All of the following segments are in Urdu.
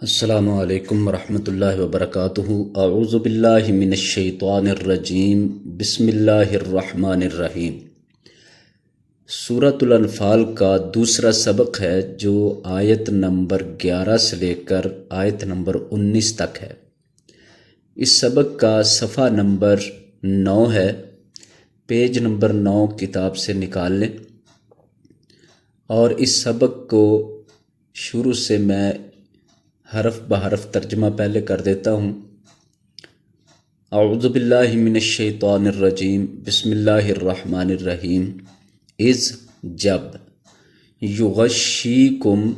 السلام علیکم ورحمۃ اللہ وبرکاتہ۔ اعوذ باللہ من الشیطان الرجیم، بسم اللہ الرحمن الرحیم۔ سورۃ الانفال کا دوسرا سبق ہے جو آیت نمبر 11 سے لے کر آیت نمبر 19 تک ہے۔ اس سبق کا صفحہ نمبر 9 ہے، پیج نمبر 9 کتاب سے نکال لیں، اور اس سبق کو شروع سے میں حرف بحرف ترجمہ پہلے کر دیتا ہوں۔ اعوذ باللہ من الشیطان الرجیم، بسم اللہ الرحمن الرحیم۔ اذ جب، یغشیکم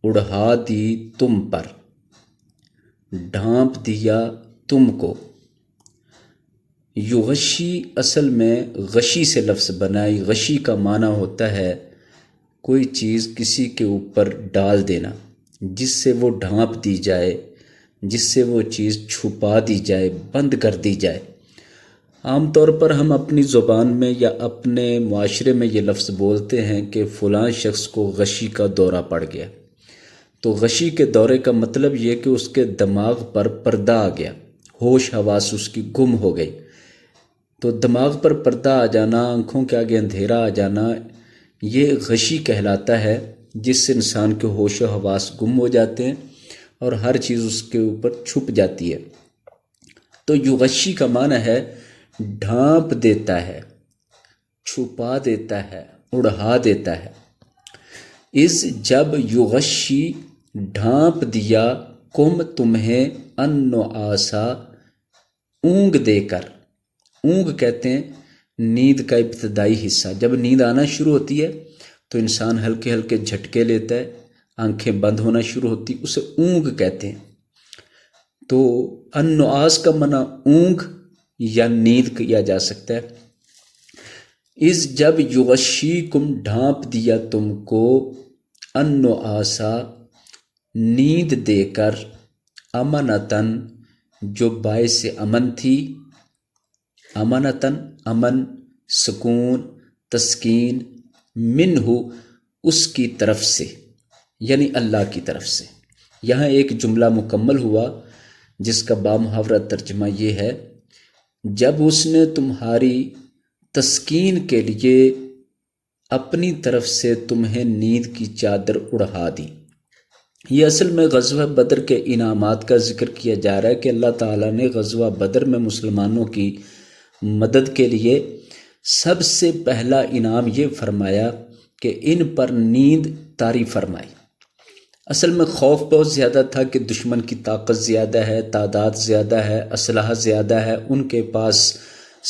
اڑھا دی تم پر، ڈھانپ دیا تم کو۔ یغشی اصل میں غشی سے لفظ بنائی۔ غشی کا معنی ہوتا ہے کوئی چیز کسی کے اوپر ڈال دینا، جس سے وہ ڈھانپ دی جائے، جس سے وہ چیز چھپا دی جائے، بند کر دی جائے۔ عام طور پر ہم اپنی زبان میں یا اپنے معاشرے میں یہ لفظ بولتے ہیں کہ فلاں شخص کو غشی کا دورہ پڑ گیا۔ تو غشی کے دورے کا مطلب یہ کہ اس کے دماغ پر پردہ آ گیا، ہوش حواس اس کی گم ہو گئی۔ تو دماغ پر پردہ آ جانا، آنکھوں کے آگے اندھیرا آ جانا، یہ غشی کہلاتا ہے، جس سے انسان کے ہوش و حواس گم ہو جاتے ہیں اور ہر چیز اس کے اوپر چھپ جاتی ہے۔ تو یغشی کا معنی ہے ڈھانپ دیتا ہے، چھپا دیتا ہے، اڑھا دیتا ہے۔ اس جب یغشی ڈھانپ دیا کم تمہیں النعاسا اونگ دے کر۔ اونگ کہتے ہیں نیند کا ابتدائی حصہ۔ جب نیند آنا شروع ہوتی ہے تو انسان ہلکے ہلکے جھٹکے لیتا ہے، آنکھیں بند ہونا شروع ہوتی، اسے اونگ کہتے ہیں۔ تو النعاس کا معنی اونگ یا نیند کیا جا سکتا ہے۔ اس جب یغشیکم ڈھانپ دیا تم کو النعاسا نیند دے کر، امنتن جو باعث امن تھی، امنتن امن، سکون، تسکین، منہ اس کی طرف سے، یعنی اللہ کی طرف سے۔ یہاں ایک جملہ مکمل ہوا جس کا بامحاورہ ترجمہ یہ ہے، جب اس نے تمہاری تسکین کے لیے اپنی طرف سے تمہیں نیند کی چادر اڑھا دی۔ یہ اصل میں غزوہ بدر کے انعامات کا ذکر کیا جا رہا ہے کہ اللہ تعالیٰ نے غزوہ بدر میں مسلمانوں کی مدد کے لیے سب سے پہلا انعام یہ فرمایا کہ ان پر نیند طاری فرمائی۔ اصل میں خوف بہت زیادہ تھا کہ دشمن کی طاقت زیادہ ہے، تعداد زیادہ ہے، اسلحہ زیادہ ہے، ان کے پاس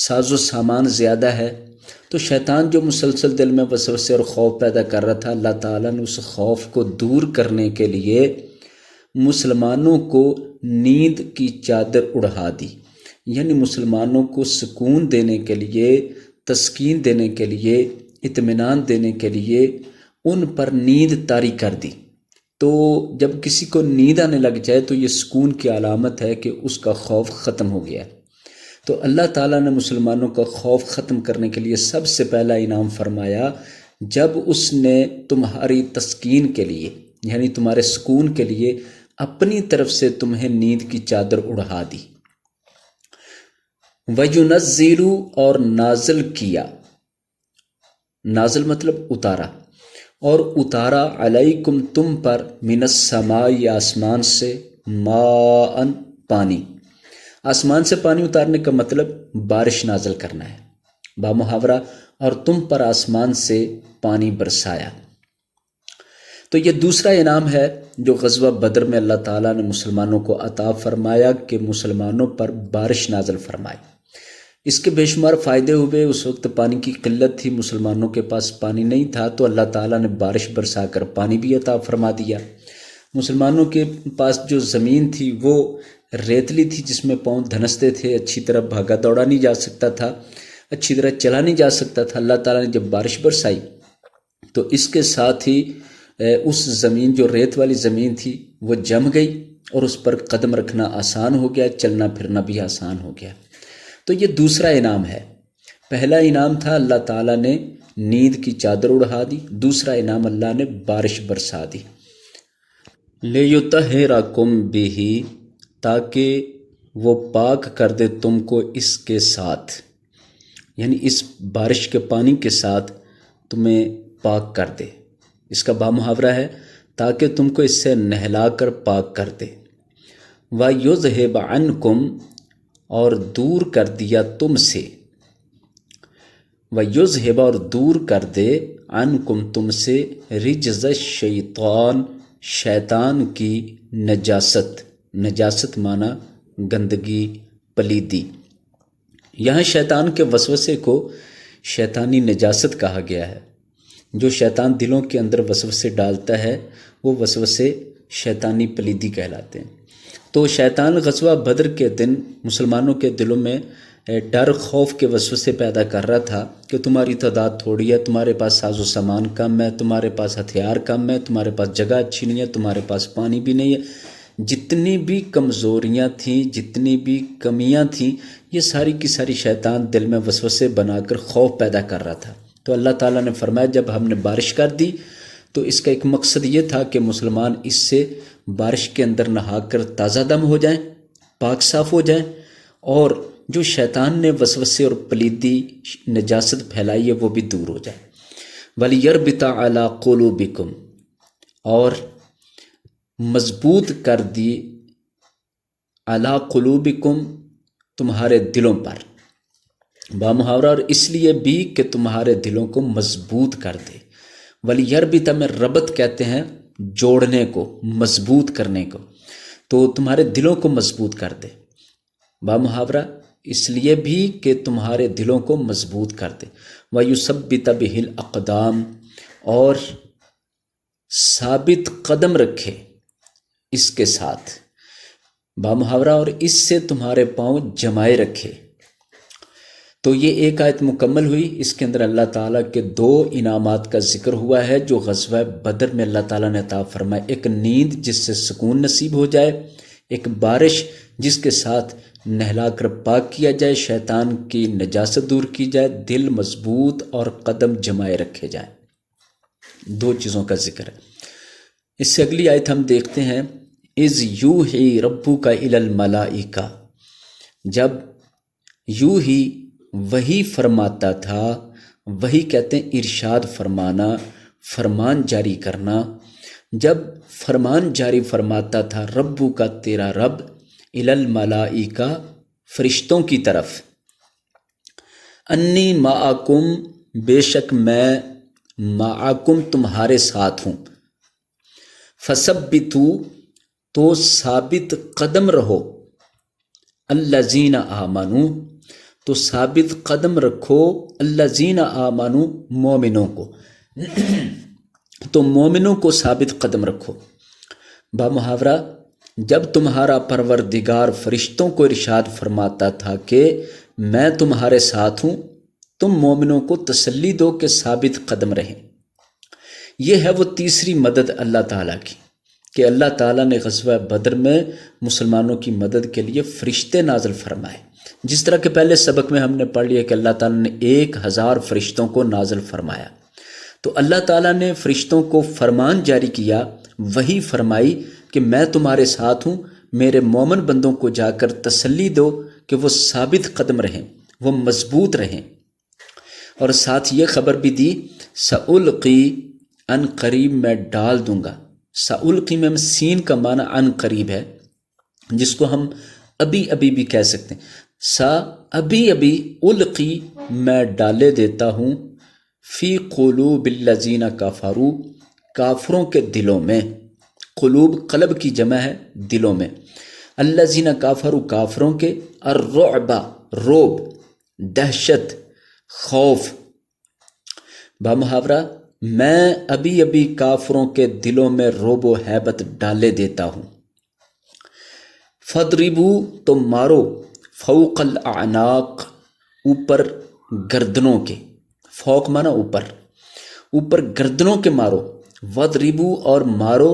ساز و سامان زیادہ ہے۔ تو شیطان جو مسلسل دل میں وسوسے اور خوف پیدا کر رہا تھا، اللہ تعالیٰ نے اس خوف کو دور کرنے کے لیے مسلمانوں کو نیند کی چادر اڑھا دی، یعنی مسلمانوں کو سکون دینے کے لیے، تسکین دینے کے لیے، اطمینان دینے کے لیے ان پر نیند طاری کر دی۔ تو جب کسی کو نیند آنے لگ جائے تو یہ سکون کی علامت ہے کہ اس کا خوف ختم ہو گیا ہے۔ تو اللہ تعالیٰ نے مسلمانوں کا خوف ختم کرنے کے لیے سب سے پہلا انعام فرمایا جب اس نے تمہاری تسکین کے لیے، یعنی تمہارے سکون کے لیے اپنی طرف سے تمہیں نیند کی چادر اڑھا دی۔ وَيُنَزِّلُ اور نازل کیا، نازل مطلب اتارا، اور اتارا علیکم تم پر من السماء آسمان سے، ماء پانی۔ آسمان سے پانی اتارنے کا مطلب بارش نازل کرنا ہے بامحاورہ، اور تم پر آسمان سے پانی برسایا۔ تو یہ دوسرا انعام ہے جو غزوہ بدر میں اللہ تعالیٰ نے مسلمانوں کو عطا فرمایا کہ مسلمانوں پر بارش نازل فرمائی۔ اس کے بے شمار فائدے ہوئے۔ اس وقت پانی کی قلت تھی، مسلمانوں کے پاس پانی نہیں تھا، تو اللہ تعالیٰ نے بارش برسا کر پانی بھی عطا فرما دیا۔ مسلمانوں کے پاس جو زمین تھی وہ ریتلی تھی، جس میں پاؤں دھنستے تھے، اچھی طرح بھاگا دوڑا نہیں جا سکتا تھا، اچھی طرح چلا نہیں جا سکتا تھا۔ اللہ تعالیٰ نے جب بارش برسائی تو اس کے ساتھ ہی اس زمین جو ریت والی زمین تھی وہ جم گئی اور اس پر قدم رکھنا آسان ہو گیا، چلنا پھرنا بھی آسان ہو گیا۔ تو یہ دوسرا انعام ہے۔ پہلا انعام تھا اللہ تعالیٰ نے نیند کی چادر اڑھا دی، دوسرا انعام اللہ نے بارش برسا دی۔ لیطہرکم بہ، تاکہ وہ پاک کر دے تم کو اس کے ساتھ، یعنی اس بارش کے پانی کے ساتھ تمہیں پاک کر دے۔ اس کا با محاورہ ہے تاکہ تم کو اس سے نہلا کر پاک کر دے۔ وَيُذْهِبْ عَنْكُمْ، اور دور کر دیا تم سے، وَيُذْهِبْ، اور دور کر دے، عَنْكُمْ تم سے، رِجْزَ الشَّيْطَان، شیطان کی نجاست۔ نجاست معنی گندگی، پلیدی۔ یہاں شیطان کے وسوسے کو شیطانی نجاست کہا گیا ہے۔ جو شیطان دلوں کے اندر وسوسے ڈالتا ہے وہ وسوسے شیطانی پلیدی کہلاتے ہیں۔ تو شیطان غزوہ بدر کے دن مسلمانوں کے دلوں میں ڈر، خوف کے وسوسے پیدا کر رہا تھا کہ تمہاری تعداد تھوڑی ہے، تمہارے پاس ساز و سامان کم ہے، تمہارے پاس ہتھیار کم ہے، تمہارے پاس جگہ اچھی نہیں ہے، تمہارے پاس پانی بھی نہیں ہے۔ جتنی بھی کمزوریاں تھیں، جتنی بھی کمیاں تھیں، یہ ساری کی ساری شیطان دل میں وسوسے بنا کر خوف پیدا کر رہا تھا۔ تو اللہ تعالیٰ نے فرمایا جب ہم نے بارش کر دی تو اس کا ایک مقصد یہ تھا کہ مسلمان اس سے بارش کے اندر نہا کر تازہ دم ہو جائیں، پاک صاف ہو جائیں، اور جو شیطان نے وسوسے اور پلیدی نجاست پھیلائی ہے وہ بھی دور ہو جائے۔ وَلِيَرْبِطَ عَلَىٰ قُلُوبِكُمْ، اور مضبوط کر دی، عَلَىٰ قُلُوبِكُمْ، تمہارے دلوں پر، با محاورہ، اور اس لیے بھی کہ تمہارے دلوں کو مضبوط کر دے۔ وَلِيَرْبِطَ میں ربط کہتے ہیں جوڑنے کو، مضبوط کرنے کو، تو تمہارے دلوں کو مضبوط کر دے۔ با محاورہ اس لیے بھی کہ تمہارے دلوں کو مضبوط کر دے۔ وَيُثَبِّتَ بِهِ الْأَقْدَامَ، اور ثابت قدم رکھے اس کے ساتھ، با محاورہ، اور اس سے تمہارے پاؤں جمائے رکھے۔ تو یہ ایک آیت مکمل ہوئی۔ اس کے اندر اللہ تعالیٰ کے دو انعامات کا ذکر ہوا ہے جو غزوہ بدر میں اللہ تعالیٰ نے عطا فرمائے، ایک نیند جس سے سکون نصیب ہو جائے، ایک بارش جس کے ساتھ نہلا کر پاک کیا جائے، شیطان کی نجاست دور کی جائے، دل مضبوط اور قدم جمائے رکھے جائیں۔ دو چیزوں کا ذکر ہے۔ اس سے اگلی آیت ہم دیکھتے ہیں، اِذْ یوحی ربک الی الملائکہ، جب یوحی وہی فرماتا تھا، وہی کہتے ہیں ارشاد فرمانا، فرمان جاری کرنا، جب فرمان جاری فرماتا تھا ربو کا، تیرا رب، الی الملائکہ، فرشتوں کی طرف، انی معکم، بے شک میں معکم تمہارے ساتھ ہوں، فثبتوا، تو ثابت قدم رہو، الذین آمنوا، تو ثابت قدم رکھو، الذین آمنوا، مومنوں کو، تو مومنوں کو ثابت قدم رکھو۔ با محاورہ، جب تمہارا پروردگار فرشتوں کو ارشاد فرماتا تھا کہ میں تمہارے ساتھ ہوں، تم مومنوں کو تسلی دو کہ ثابت قدم رہیں۔ یہ ہے وہ تیسری مدد اللہ تعالیٰ کی، کہ اللہ تعالیٰ نے غزوہ بدر میں مسلمانوں کی مدد کے لیے فرشتے نازل فرمائے۔ جس طرح کہ پہلے سبق میں ہم نے پڑھ لیا کہ اللہ تعالیٰ نے 1000 فرشتوں کو نازل فرمایا، تو اللہ تعالیٰ نے فرشتوں کو فرمان جاری کیا، وہی فرمائی کہ میں تمہارے ساتھ ہوں، میرے مومن بندوں کو جا کر تسلی دو کہ وہ ثابت قدم رہیں، وہ مضبوط رہیں، اور ساتھ یہ خبر بھی دی، سألقی، ان قریب میں ڈال دوں گا۔ سألقی میں سین کا معنی ان قریب ہے، جس کو ہم ابھی ابھی بھی کہہ سکتے ہیں، ابھی ابھی، القی، میں ڈالے دیتا ہوں، فی قلوب الذین کفروا، کافروں کے دلوں میں، قلوب قلب کی جمع ہے، دلوں میں، الذین کفروا، کافروں کے، الرعب، روب، دہشت، خوف۔ با محاورہ، میں ابھی ابھی کافروں کے دلوں میں روب و ہیبت ڈالے دیتا ہوں۔ فَاضْرِبُوا، تو مارو، فوق الاعناق، اوپر گردنوں کے، فوق مانا اوپر، اوپر گردنوں کے مارو، وَاضْرِبُوا، اور مارو،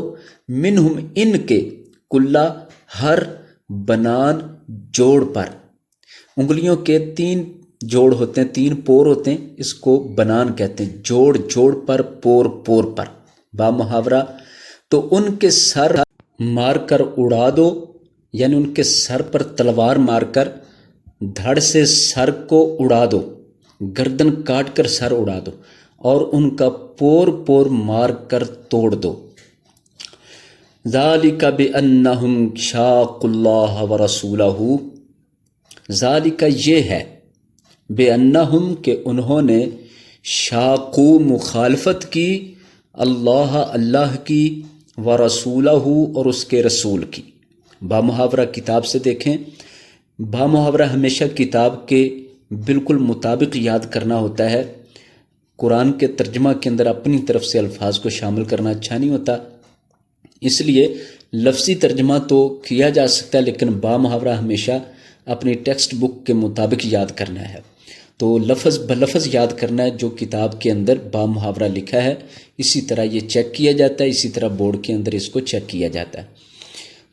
منہم، ان کے، کلا، ہر، بنان، جوڑ پر، انگلیوں کے 3 جوڑ ہوتے ہیں، 3 پور ہوتے ہیں، اس کو بنان کہتے ہیں، جوڑ جوڑ پر، پور پور پر، با محاورہ، تو ان کے سر مار کر اڑا دو، یعنی ان کے سر پر تلوار مار کر دھڑ سے سر کو اڑا دو، گردن کاٹ کر سر اڑا دو، اور ان کا پور پور مار کر توڑ دو۔ ذالک بأنہم شاقوا اللہ ورسولہ، ذالک یہ ہے، بأنہم کہ انہوں نے شاقو مخالفت کی، اللہ کی، ورسولہ اور اس کے رسول کی۔ بامحاورہ کتاب سے دیکھیں، بامحاورہ ہمیشہ کتاب کے بالکل مطابق یاد کرنا ہوتا ہے۔ قرآن کے ترجمہ کے اندر اپنی طرف سے الفاظ کو شامل کرنا اچھا نہیں ہوتا، اس لیے لفظی ترجمہ تو کیا جا سکتا ہے، لیکن بامحاورہ ہمیشہ اپنی ٹیکسٹ بک کے مطابق یاد کرنا ہے۔ تو لفظ بلفظ یاد کرنا ہے جو کتاب کے اندر بامحاورہ لکھا ہے، اسی طرح یہ چیک کیا جاتا ہے، اسی طرح بورڈ کے اندر اس کو چیک کیا جاتا ہے۔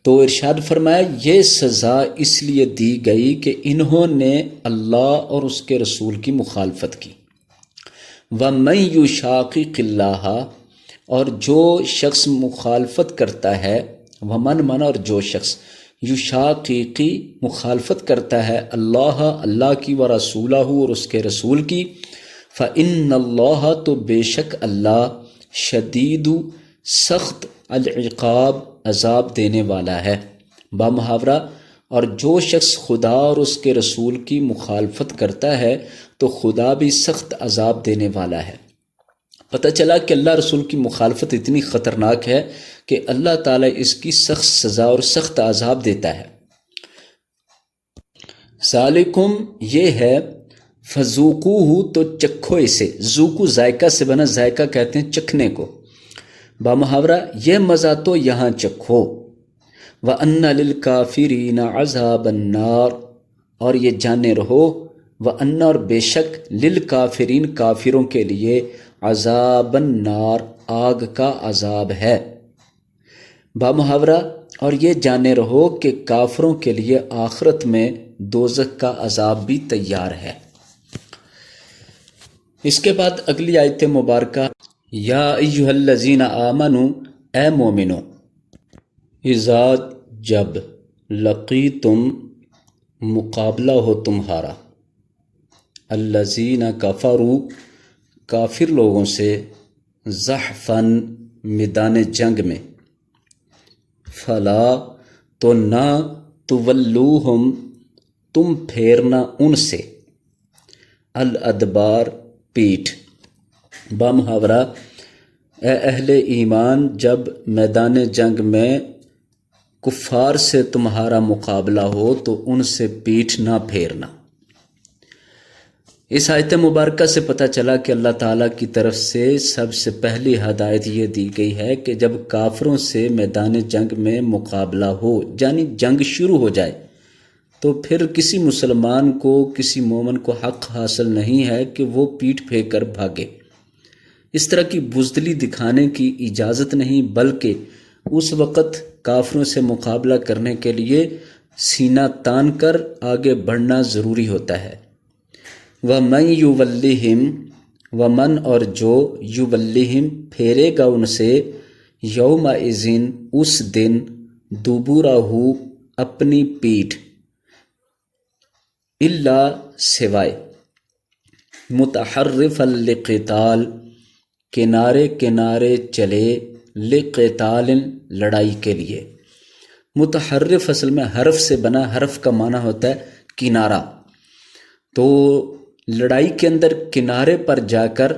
تو ارشاد فرمایا یہ سزا اس لیے دی گئی کہ انہوں نے اللہ اور اس کے رسول کی مخالفت کی۔ وَمَن يُشَاقِقِ اللَّهَ، اور جو شخص مخالفت کرتا ہے، ومن من اور جو شخص، یشاقیقی مخالفت کرتا ہے، اللہ کی، ورسولہ اور اس کے رسول کی، فإن اللہ تو بے شک اللہ، شدید سخت، العقاب عذاب دینے والا ہے۔ بامحاورہ اور جو شخص خدا اور اس کے رسول کی مخالفت کرتا ہے تو خدا بھی سخت عذاب دینے والا ہے۔ پتہ چلا کہ اللہ رسول کی مخالفت اتنی خطرناک ہے کہ اللہ تعالیٰ اس کی سخت سزا اور سخت عذاب دیتا ہے۔ ذالکم یہ ہے، فذوقوہ تو چکھو اسے، ذوقو ذائقہ سے بنا، ذائقہ کہتے ہیں چکھنے کو، بامحاورہ یہ مزہ تو یہاں چکھو۔ وَأَنَّ لِلْكَافِرِينَ عَذَابَ النَّارِ، اور یہ جانے رہو، وَأَنَّ اور بے شک، لِلْكَافِرِينَ کافروں کے لیے، عذاب النار آگ کا عذاب ہے۔ بامحاورہ اور یہ جانے رہو کہ کافروں کے لیے آخرت میں دوزخ کا عذاب بھی تیار ہے۔ اس کے بعد اگلی آیت مبارکہ، یا ایہا الذین آمنوا، اے مومنو، اذا جب، لقیتم مقابلہ ہو تمہارا، الذین کفروا کافر لوگوں سے، زحفاً میدان جنگ میں، فلا تو نہ، تولوہم تم پھیرنا ان سے، الادبار پیٹھ۔ بامحاورہ اے اہل ایمان جب میدان جنگ میں کفار سے تمہارا مقابلہ ہو تو ان سے پیٹھ نہ پھیرنا۔ اس آیت مبارکہ سے پتہ چلا کہ اللہ تعالیٰ کی طرف سے سب سے پہلی ہدایت یہ دی گئی ہے کہ جب کافروں سے میدان جنگ میں مقابلہ ہو، یعنی جنگ شروع ہو جائے، تو پھر کسی مسلمان کو، کسی مومن کو حق حاصل نہیں ہے کہ وہ پیٹھ پھینک کر بھاگے۔ اس طرح کی بزدلی دکھانے کی اجازت نہیں، بلکہ اس وقت کافروں سے مقابلہ کرنے کے لیے سینہ تان کر آگے بڑھنا ضروری ہوتا ہے۔ وَمَن يُوَلِّهِمْ، ومن اور جو، یُوَلِّهِمْ پھیرے گا ان سے، یومئذ اس دن، دُبُرَہُ اپنی پیٹھ، الا سوائے، متحرفا لقتال کنارے کنارے چلے، لقتال لڑائی کے لیے۔ متحرف اصل میں حرف سے بنا، حرف کا معنی ہوتا ہے کنارہ، تو لڑائی کے اندر کنارے پر جا کر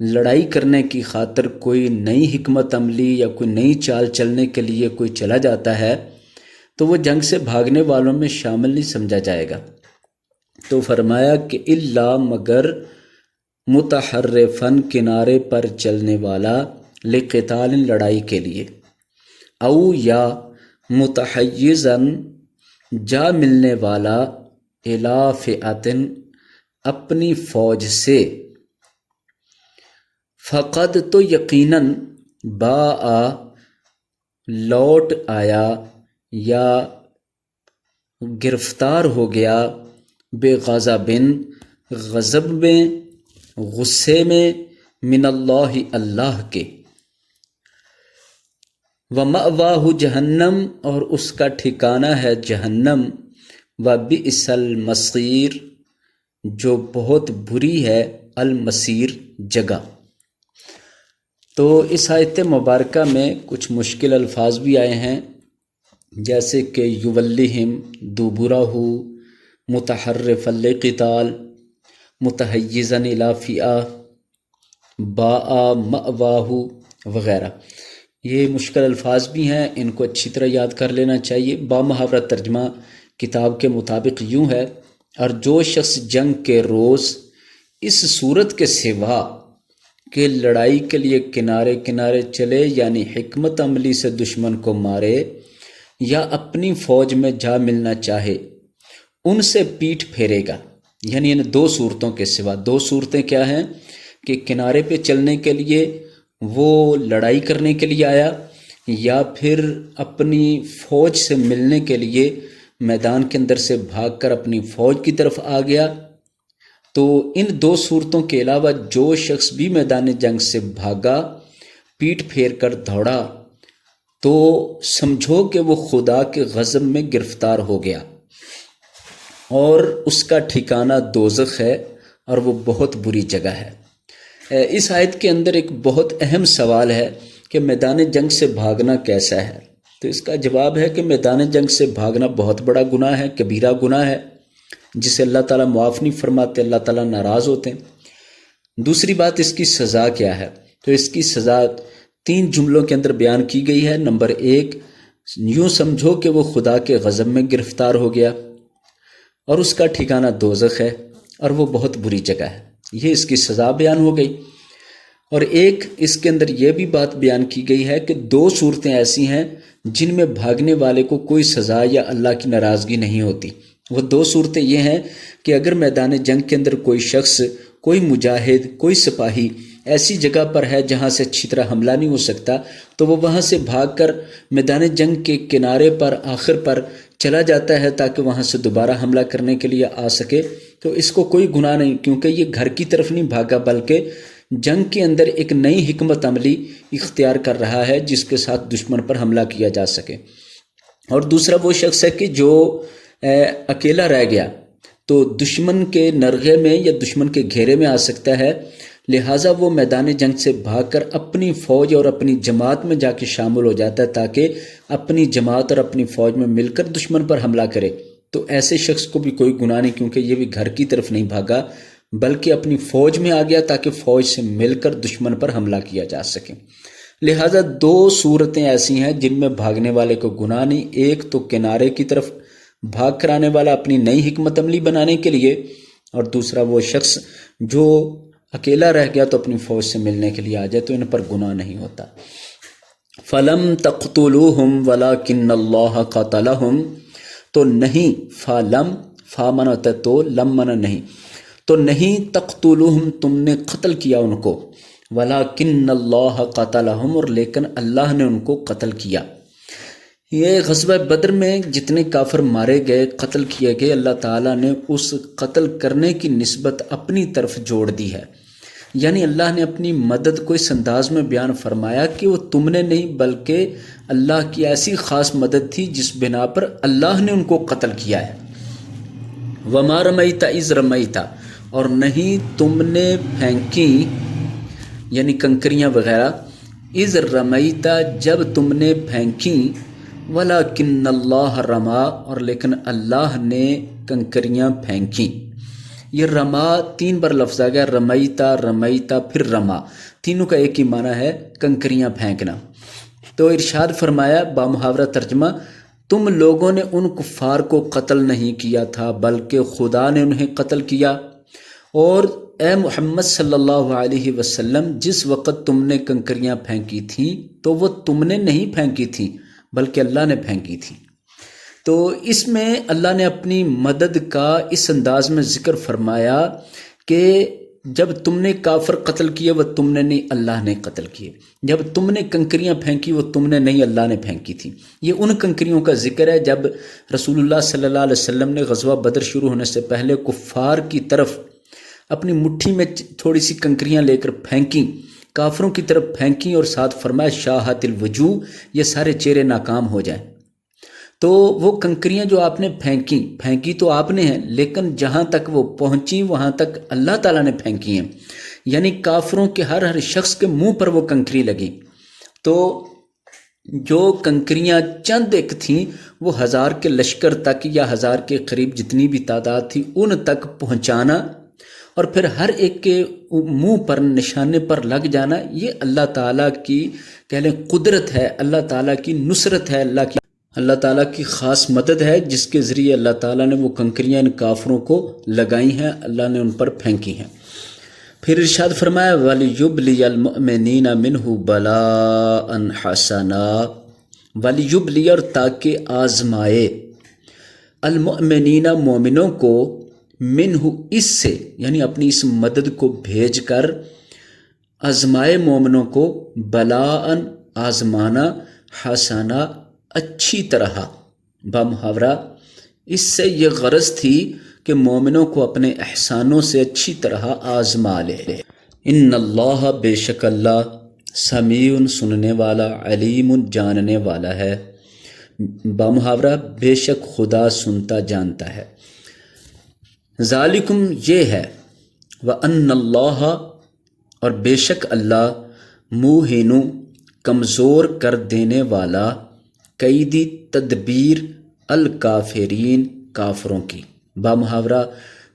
لڑائی کرنے کی خاطر کوئی نئی حکمت عملی یا کوئی نئی چال چلنے کے لیے کوئی چلا جاتا ہے تو وہ جنگ سے بھاگنے والوں میں شامل نہیں سمجھا جائے گا۔ تو فرمایا کہ الا مگر، متحرفن کنارے پر چلنے والا، لقتال لڑائی کے لیے، او یا متحیزن جا ملنے والا، الی فئتن اپنی فوج سے، فقد تو یقیناً، باء لوٹ آیا یا گرفتار ہو گیا، بغضب غضب میں، غصے میں، من اللہ اللہ کے، وَمَأْوَاهُ جہنم، اور اس کا ٹھکانہ ہے جہنم، وَبِئْسَ الْمَصِيرُ، جو بہت بری ہے، المصیر جگہ۔ تو اس آیت مبارکہ میں کچھ مشکل الفاظ بھی آئے ہیں، جیسے کہ یولیہم دبرہ، متحرفا للقتال، متحیزا الی فئہ، باء مأواہ وغیرہ۔ یہ مشکل الفاظ بھی ہیں، ان کو اچھی طرح یاد کر لینا چاہیے۔ بامحاورہ ترجمہ کتاب کے مطابق یوں ہے: اور جو شخص جنگ کے روز اس صورت کے سوا کہ لڑائی کے لیے کنارے کنارے چلے، یعنی حکمت عملی سے دشمن کو مارے یا اپنی فوج میں جا ملنا چاہے، ان سے پیٹھ پھیرے گا، یعنی ان دو صورتوں کے سوا۔ دو صورتیں کیا ہیں؟ کہ کنارے پہ چلنے کے لیے وہ لڑائی کرنے کے لیے آیا، یا پھر اپنی فوج سے ملنے کے لیے میدان کے اندر سے بھاگ کر اپنی فوج کی طرف آ گیا۔ تو ان دو صورتوں کے علاوہ جو شخص بھی میدان جنگ سے بھاگا، پیٹھ پھیر کر دوڑا، تو سمجھو کہ وہ خدا کے غضب میں گرفتار ہو گیا، اور اس کا ٹھکانہ دوزخ ہے، اور وہ بہت بری جگہ ہے۔ اس آیت کے اندر ایک بہت اہم سوال ہے کہ میدان جنگ سے بھاگنا کیسا ہے؟ تو اس کا جواب ہے کہ میدان جنگ سے بھاگنا بہت بڑا گناہ ہے، کبیرہ گناہ ہے، جسے اللہ تعالیٰ معاف نہیں فرماتے، اللہ تعالیٰ ناراض ہوتے ہیں۔ دوسری بات، اس کی سزا کیا ہے؟ تو اس کی سزا 3 جملوں کے اندر بیان کی گئی ہے۔ نمبر 1، یوں سمجھو کہ وہ خدا کے غضب میں گرفتار ہو گیا، اور اس کا ٹھکانہ دوزخ ہے، اور وہ بہت بری جگہ ہے۔ یہ اس کی سزا بیان ہو گئی۔ اور ایک اس کے اندر یہ بھی بات بیان کی گئی ہے کہ 2 صورتیں ایسی ہیں جن میں بھاگنے والے کو کوئی سزا یا اللہ کی ناراضگی نہیں ہوتی۔ وہ 2 صورتیں یہ ہیں کہ اگر میدان جنگ کے اندر کوئی شخص، کوئی مجاہد، کوئی سپاہی ایسی جگہ پر ہے جہاں سے اچھی طرح حملہ نہیں ہو سکتا، تو وہ وہاں سے بھاگ کر میدان جنگ کے کنارے پر آخر پر چلا جاتا ہے تاکہ وہاں سے دوبارہ حملہ کرنے کے لیے آ سکے، تو اس کو کوئی گناہ نہیں، کیونکہ یہ گھر کی طرف نہیں بھاگا، بلکہ جنگ کے اندر ایک نئی حکمت عملی اختیار کر رہا ہے جس کے ساتھ دشمن پر حملہ کیا جا سکے۔ اور دوسرا وہ شخص ہے کہ جو اکیلا رہ گیا، تو دشمن کے نرغے میں یا دشمن کے گھیرے میں آ سکتا ہے، لہٰذا وہ میدان جنگ سے بھاگ کر اپنی فوج اور اپنی جماعت میں جا کے شامل ہو جاتا ہے تاکہ اپنی جماعت اور اپنی فوج میں مل کر دشمن پر حملہ کرے۔ تو ایسے شخص کو بھی کوئی گناہ نہیں، کیونکہ یہ بھی گھر کی طرف نہیں بھاگا بلکہ اپنی فوج میں آ گیا تاکہ فوج سے مل کر دشمن پر حملہ کیا جا سکے۔ لہٰذا 2 صورتیں ایسی ہیں جن میں بھاگنے والے کو گناہ نہیں۔ ایک تو کنارے کی طرف بھاگ کر آنے والا اپنی نئی حکمت عملی بنانے کے لیے، اور دوسرا وہ شخص جو اکیلا رہ گیا تو اپنی فوج سے ملنے کے لیے آ جائے، تو ان پر گناہ نہیں ہوتا۔ فَلَمْ تَقْتُلُوهُمْ وَلَكِنَّ اللَّهَ قَتَلَهُمْ، تو نہیں، فَلَمْ، فا مانا ہوتا ہے تو، لم مانا نہیں، تو نہیں، تقتلوہم، تم نے قتل کیا ان کو، وَلَكِنَّ اللَّهَ قَتَلَهُمْ، اور لیکن اللہ نے ان کو قتل کیا۔ یہ غزوہ بدر میں جتنے کافر مارے گئے، قتل کیے گئے، اللہ تعالیٰ نے اس قتل کرنے کی نسبت اپنی طرف جوڑ دی ہے، یعنی اللہ نے اپنی مدد کو اس انداز میں بیان فرمایا کہ وہ تم نے نہیں بلکہ اللہ کی ایسی خاص مدد تھی جس بنا پر اللہ نے ان کو قتل کیا ہے۔ وَمَا رَمَيْتَ إِذْ رَمَيْتَ، اور نہیں تم نے پھینکی، یعنی کنکریاں وغیرہ، اِذْ رَمَيْتَ، جب تم نے پھینکی، وَلَكِنَّ اللَّهَ رَمَا، اور لیکن اللہ نے کنکریاں پھینکی۔ یہ رما 3 بار لفظ آ گیا، رمیتا، رمیتا، پھر رما، تینوں کا ایک ہی معنی ہے، کنکریاں پھینکنا۔ تو ارشاد فرمایا بامحاورہ ترجمہ، تم لوگوں نے ان کفار کو قتل نہیں کیا تھا بلکہ خدا نے انہیں قتل کیا، اور اے محمد صلی اللہ علیہ وسلم، جس وقت تم نے کنکریاں پھینکی تھیں تو وہ تم نے نہیں پھینکی تھیں بلکہ اللہ نے پھینکی تھی۔ تو اس میں اللہ نے اپنی مدد کا اس انداز میں ذکر فرمایا کہ جب تم نے کافر قتل کیے وہ تم نے نہیں، اللہ نے قتل کیے، جب تم نے کنکریاں پھینکی وہ تم نے نہیں، اللہ نے پھینکی تھی۔ یہ ان کنکریوں کا ذکر ہے جب رسول اللہ صلی اللہ علیہ وسلم نے غزوہ بدر شروع ہونے سے پہلے کفار کی طرف اپنی مٹھی میں تھوڑی سی کنکریاں لے کر پھینکیں، کافروں کی طرف پھینکی اور ساتھ فرمایا شاہت الوجوہ، یہ سارے چہرے ناکام ہو جائیں۔ تو وہ کنکریاں جو آپ نے پھینکی تو آپ نے ہیں، لیکن جہاں تک وہ پہنچی وہاں تک اللہ تعالیٰ نے پھینکی ہیں، یعنی کافروں کے ہر شخص کے منہ پر وہ کنکری لگی۔ تو جو کنکریاں چند ایک تھیں وہ 1000 کے لشکر تک یا 1000 کے قریب جتنی بھی تعداد تھی ان تک پہنچانا اور پھر ہر ایک کے منہ پر نشانے پر لگ جانا، یہ اللہ تعالیٰ کی کہہ لیں قدرت ہے، اللہ تعالیٰ کی نصرت ہے، اللہ تعالیٰ کی خاص مدد ہے، جس کے ذریعے اللہ تعالیٰ نے وہ کنکریاں ان کافروں کو لگائی ہیں، اللہ نے ان پر پھینکی ہیں۔ پھر ارشاد فرمایا وَلِيُبْلِيَ الْمُؤْمِنِينَ مِنْهُ بَلَاءً حَسَنًا، وَلِيُبْلِيَ، اور تاکہ آزمائے، المؤمنین مومنوں کو، منہ اس سے، یعنی اپنی اس مدد کو بھیج کر آزمائے مومنوں کو، بلاءً آزمانا، حسنا اچھی طرح، بامحاورہ اس سے یہ غرض تھی کہ مومنوں کو اپنے احسانوں سے اچھی طرح آزما لے۔ ان اللہ، بے شک اللہ، سمیع سننے والا، علیم جاننے والا ہے، بامحاورہ بے شک خدا سنتا جانتا ہے۔ ذالکم، یہ ہے، وَأَنَّ اللَّهَ، اور بے شک اللہ، موہن، کمزور کر دینے والا، قیدی تدبیر، الکافرین، کافروں کی۔ بامحاورہ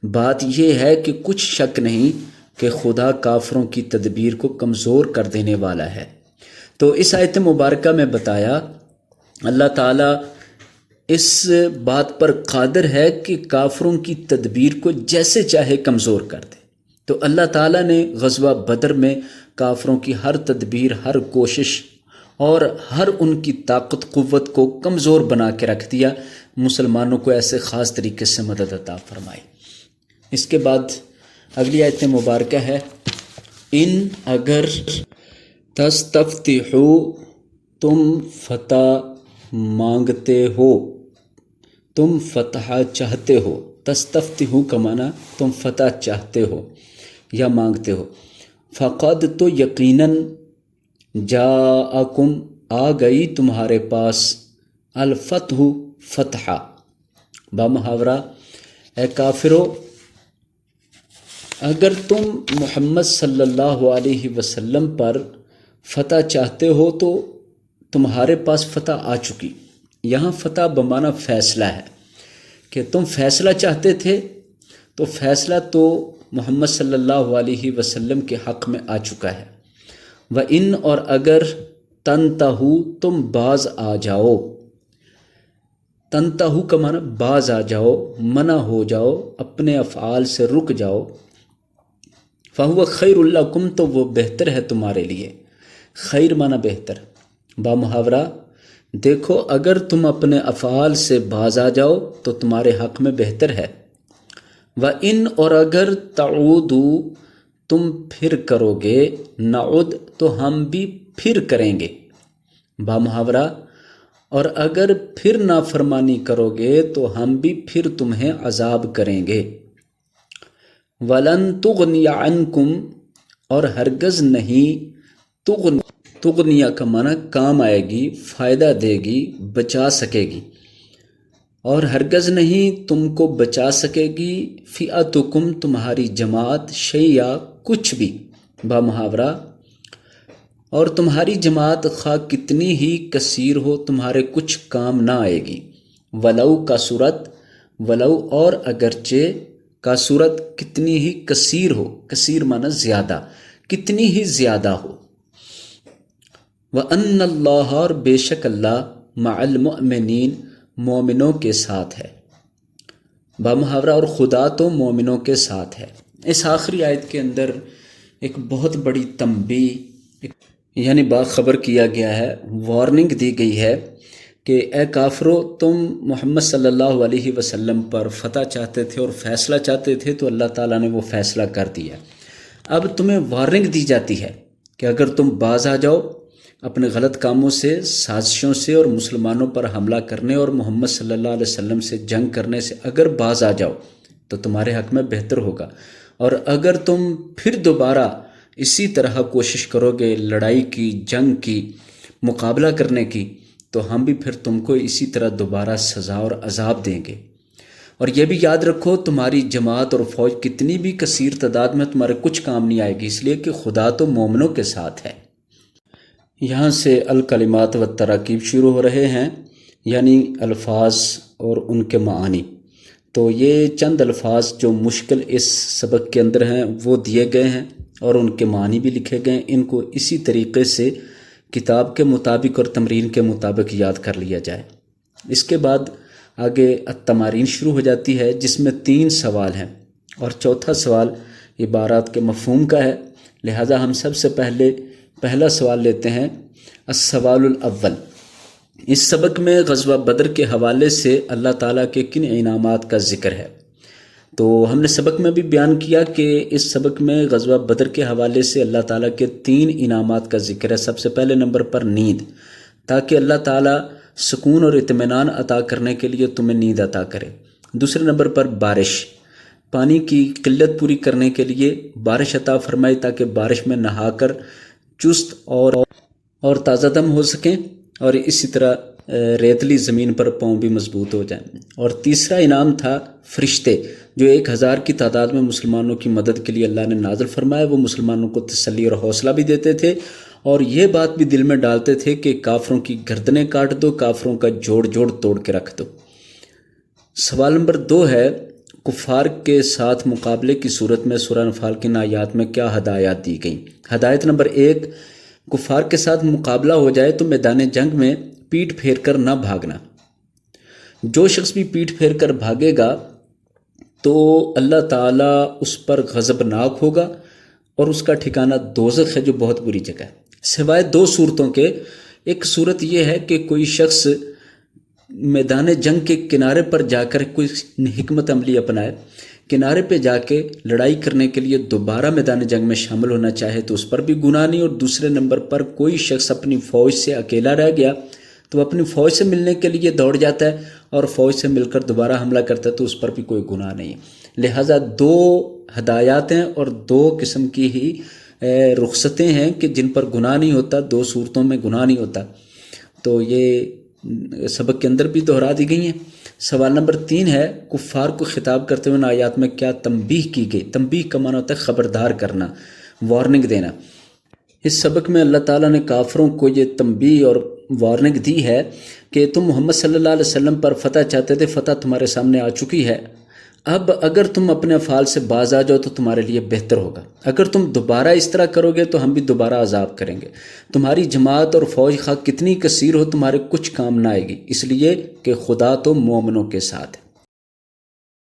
بات یہ ہے کہ کچھ شک نہیں کہ خدا کافروں کی تدبیر کو کمزور کر دینے والا ہے۔ تو اس آیت مبارکہ میں بتایا اللہ تعالیٰ اس بات پر قادر ہے کہ کافروں کی تدبیر کو جیسے چاہے کمزور کر دے۔ تو اللہ تعالیٰ نے غزوہ بدر میں کافروں کی ہر تدبیر، ہر کوشش اور ہر ان کی طاقت قوت کو کمزور بنا کے رکھ دیا، مسلمانوں کو ایسے خاص طریقے سے مدد عطا فرمائی۔ اس کے بعد اگلی آیت مبارکہ ہے ان، اگر، تستفتحو، تم فتح مانگتے ہو، تم فتح چاہتے ہو، تستفتحو کا معنی تم فتح چاہتے ہو یا مانگتے ہو، فقد، تو یقیناً، جاءکم، آ گئی تمہارے پاس، الفتح، فتح، بامحاورہ اے کافرو، اگر تم محمد صلی اللہ علیہ وسلم پر فتح چاہتے ہو تو تمہارے پاس فتح آ چکی۔ یہاں فتح بمعنی فیصلہ ہے کہ تم فیصلہ چاہتے تھے تو فیصلہ تو محمد صلی اللہ علیہ وسلم کے حق میں آ چکا ہے۔ وَإِن، اور اگر، تنتہو، تم باز آ جاؤ، تنتہو کا معنی باز آ جاؤ، منع ہو جاؤ، اپنے افعال سے رک جاؤ، فَهُوَ خَيْرٌ لَكُمْ، تو وہ بہتر ہے تمہارے لیے، خیر معنی بہتر، بامحاورہ دیکھو اگر تم اپنے افعال سے باز آ جاؤ تو تمہارے حق میں بہتر ہے۔ وَإِن، اور اگر، تعودوا، تم پھر کرو گے، نعد، تو ہم بھی پھر کریں گے، بامحاورہ اور اگر پھر نافرمانی کرو گے تو ہم بھی پھر تمہیں عذاب کریں گے۔ وَلَن تُغْنِيَ عَنْكُمْ، اور ہرگز نہیں، تغنیہ کا معنی کام آئے گی، فائدہ دے گی، بچا سکے گی، اور ہرگز نہیں تم کو بچا سکے گی، فئتکم، تمہاری جماعت، شیئا، کچھ بھی، بامحاورہ اور تمہاری جماعت خواہ کتنی ہی کثیر ہو تمہارے کچھ کام نہ آئے گی۔ ولو کا صورت، ولو اور اگرچہ، کا صورت کتنی ہی کثیر ہو، کثیر معنی زیادہ، کتنی ہی زیادہ ہو۔ وَأَنَّ اللَّهَ، اور بے شک اللہ، مع المؤمنین، مومنوں کے ساتھ ہے، بامحاورہ اور خدا تو مومنوں کے ساتھ ہے۔ اس آخری آیت کے اندر ایک بہت بڑی تنبیہ یعنی باخبر کیا گیا ہے، وارننگ دی گئی ہے کہ اے کافرو، تم محمد صلی اللہ علیہ وسلم پر فتح چاہتے تھے اور فیصلہ چاہتے تھے تو اللہ تعالیٰ نے وہ فیصلہ کر دیا۔ اب تمہیں وارننگ دی جاتی ہے کہ اگر تم باز آ جاؤ اپنے غلط کاموں سے، سازشوں سے اور مسلمانوں پر حملہ کرنے اور محمد صلی اللہ علیہ وسلم سے جنگ کرنے سے اگر باز آ جاؤ تو تمہارے حق میں بہتر ہوگا، اور اگر تم پھر دوبارہ اسی طرح کوشش کرو گے لڑائی کی، جنگ کی، مقابلہ کرنے کی، تو ہم بھی پھر تم کو اسی طرح دوبارہ سزا اور عذاب دیں گے۔ اور یہ بھی یاد رکھو تمہاری جماعت اور فوج کتنی بھی کثیر تعداد میں تمہارے کچھ کام نہیں آئے گی، اس لیے کہ خدا تو مومنوں کے ساتھ ہے۔ یہاں سے الکلمات و تراکیب شروع ہو رہے ہیں، یعنی الفاظ اور ان کے معانی۔ تو یہ چند الفاظ جو مشکل اس سبق کے اندر ہیں وہ دیے گئے ہیں اور ان کے معنی بھی لکھے گئے ہیں۔ ان کو اسی طریقے سے کتاب کے مطابق اور تمرین کے مطابق یاد کر لیا جائے۔ اس کے بعد آگے التمارین شروع ہو جاتی ہے، جس میں 3 سوال ہیں اور چوتھا سوال عبارات کے مفہوم کا ہے۔ لہٰذا ہم سب سے پہلا سوال لیتے ہیں، السوال الاول۔ اس سبق میں غزوہ بدر کے حوالے سے اللہ تعالیٰ کے کن انعامات کا ذکر ہے؟ تو ہم نے سبق میں بھی بیان کیا کہ اس سبق میں غزوہ بدر کے حوالے سے اللہ تعالیٰ کے 3 انعامات کا ذکر ہے۔ سب سے پہلے نمبر پر نیند، تاکہ اللہ تعالیٰ سکون اور اطمینان عطا کرنے کے لیے تمہیں نیند عطا کرے۔ دوسرے نمبر پر بارش، پانی کی قلت پوری کرنے کے لیے بارش عطا فرمائی، تاکہ بارش میں نہا کر چست اور تازہ دم ہو سکیں، اور اسی طرح ریتلی زمین پر پاؤں بھی مضبوط ہو جائیں۔ اور تیسرا انعام تھا فرشتے، جو 1000 کی تعداد میں مسلمانوں کی مدد کے لیے اللہ نے نازل فرمایا۔ وہ مسلمانوں کو تسلی اور حوصلہ بھی دیتے تھے، اور یہ بات بھی دل میں ڈالتے تھے کہ کافروں کی گردنیں کاٹ دو، کافروں کا جوڑ جوڑ توڑ کے رکھ دو۔ سوال نمبر 2 ہے، کفار کے ساتھ مقابلے کی صورت میں سورہ انفال کی آیات میں کیا ہدایات دی گئیں؟ ہدایت نمبر 1، کفار کے ساتھ مقابلہ ہو جائے تو میدان جنگ میں پیٹھ پھیر کر نہ بھاگنا۔ جو شخص بھی پیٹھ پھیر کر بھاگے گا تو اللہ تعالیٰ اس پر غضبناک ہوگا، اور اس کا ٹھکانہ دوزخ ہے، جو بہت بری جگہ ہے۔ سوائے 2 صورتوں کے، ایک صورت یہ ہے کہ کوئی شخص میدان جنگ کے کنارے پر جا کر کوئی حکمت عملی اپنائے، کنارے پہ جا کے لڑائی کرنے کے لیے دوبارہ میدان جنگ میں شامل ہونا چاہے تو اس پر بھی گناہ نہیں۔ اور دوسرے نمبر پر کوئی شخص اپنی فوج سے اکیلا رہ گیا تو اپنی فوج سے ملنے کے لیے دوڑ جاتا ہے اور فوج سے مل کر دوبارہ حملہ کرتا ہے تو اس پر بھی کوئی گناہ نہیں ہے۔ لہٰذا 2 ہدایات ہیں اور 2 قسم کی ہی رخصتیں ہیں کہ جن پر گناہ نہیں ہوتا، 2 صورتوں میں گناہ نہیں ہوتا۔ تو یہ سبق کے اندر بھی دہرا دی گئی ہیں۔ سوال نمبر 3 ہے، کفار کو خطاب کرتے ہوئے آیات میں کیا تنبیہ کی گئی؟ تنبیہ کا معنی ہوتا ہے خبردار کرنا، وارننگ دینا۔ اس سبق میں اللہ تعالیٰ نے کافروں کو یہ تنبیہ اور وارننگ دی ہے کہ تم محمد صلی اللہ علیہ وسلم پر فتح چاہتے تھے، فتح تمہارے سامنے آ چکی ہے۔ اب اگر تم اپنے افعال سے باز آ جاؤ تو تمہارے لیے بہتر ہوگا، اگر تم دوبارہ اس طرح کرو گے تو ہم بھی دوبارہ عذاب کریں گے۔ تمہاری جماعت اور فوج خواہ کتنی کثیر ہو، تمہارے کچھ کام نہ آئے گی، اس لیے کہ خدا تو مومنوں کے ساتھ ہے۔